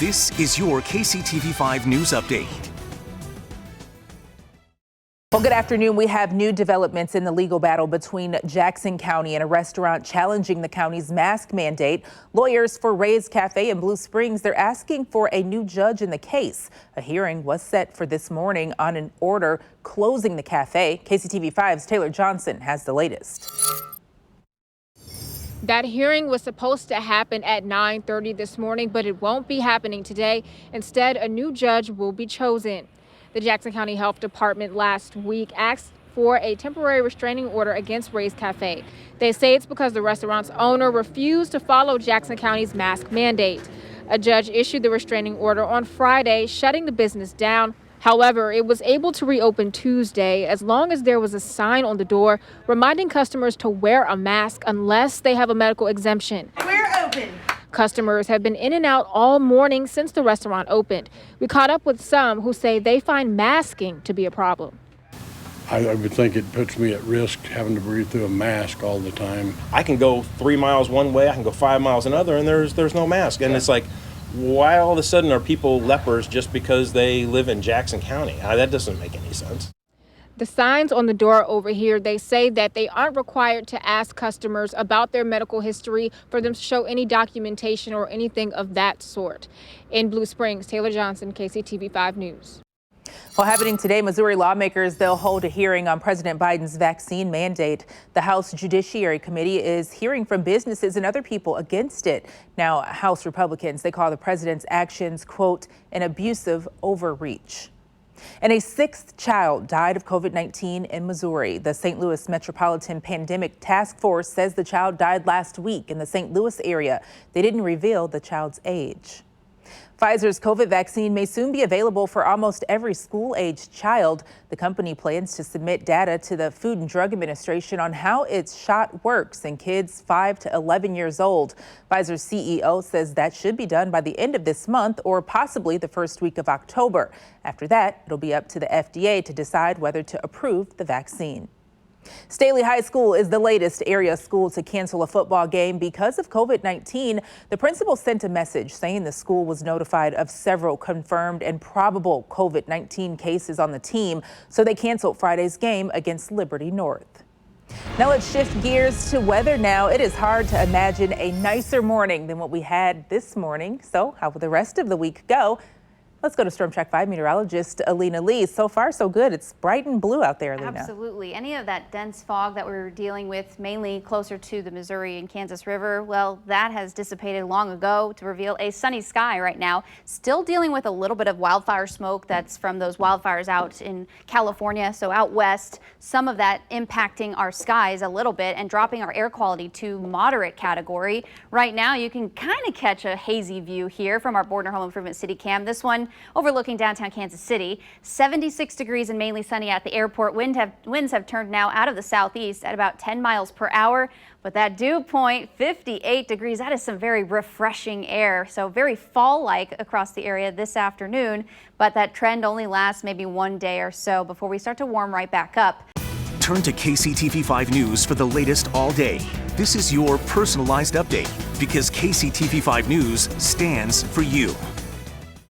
This is your KCTV5 News Update. Well, good afternoon. We have new developments in the legal battle between Jackson County and a restaurant challenging the county's mask mandate. Lawyers for Ray's Cafe in Blue Springs, they're asking for a new judge in the case. A hearing was set for this morning on an order closing the cafe. KCTV5's Taylor Johnson has the latest. That hearing was supposed to happen at 9:30 this morning, but it won't be happening today. Instead, a new judge will be chosen. The Jackson County Health Department last week asked for a temporary restraining order against Ray's Cafe. They say it's because the restaurant's owner refused to follow Jackson County's mask mandate. A judge issued the restraining order on Friday, shutting the business down. However, it was able to reopen Tuesday as long as there was a sign on the door reminding customers to wear a mask unless they have a medical exemption. We're open. Customers have been in and out all morning since the restaurant opened. We caught up with some who say they find masking to be a problem. I would think it puts me at risk having to breathe through a mask all the time. I can go 3 miles one way, I can go 5 miles another, and there's no mask. And it's like, why all of a sudden are people lepers just because they live in Jackson County? That doesn't make any sense. The signs on the door over here, they say that they aren't required to ask customers about their medical history for them to show any documentation or anything of that sort. In Blue Springs, Taylor Johnson, KCTV5 News. Well, happening today, Missouri lawmakers, they'll hold a hearing on President Biden's vaccine mandate. The House Judiciary Committee is hearing from businesses and other people against it. Now, House Republicans, they call the president's actions, quote, an abusive overreach. And a sixth child died of COVID-19 in Missouri. The St. Louis Metropolitan Pandemic Task Force says the child died last week in the St. Louis area. They didn't reveal the child's age. Pfizer's COVID vaccine may soon be available for almost every school-aged child. The company plans to submit data to the Food and Drug Administration on how its shot works in kids 5 to 11 years old. Pfizer's CEO says that should be done by the end of this month or possibly the first week of October. After that, it'll be up to the FDA to decide whether to approve the vaccine. Staley High School is the latest area school to cancel a football game because of COVID-19. The principal sent a message saying the school was notified of several confirmed and probable COVID-19 cases on the team, so they canceled Friday's game against Liberty North. Now let's shift gears to weather now. It is hard to imagine a nicer morning than what we had this morning. So how will the rest of the week go? Let's go to Storm Track 5 meteorologist Alina Lee. So far, so good. It's bright and blue out there, Alina. Absolutely. Any of that dense fog that we were dealing with, mainly closer to the Missouri and Kansas River, well, that has dissipated long ago to reveal a sunny sky right now. Still dealing with a little bit of wildfire smoke that's from those wildfires out in California, so out west. Some of that impacting our skies a little bit and dropping our air quality to moderate category. Right now, you can kind of catch a hazy view here from our Bordner Home Improvement City Cam. This one overlooking downtown Kansas City. 76 degrees and mainly sunny at the airport. Winds have turned now out of the southeast at about 10 miles per hour. But that dew point, 58 degrees, that is some very refreshing air. So very fall-like across the area this afternoon. But that trend only lasts maybe one day or so before we start to warm right back up. Turn to KCTV5 News for the latest all day. This is your personalized update because KCTV5 News stands for you.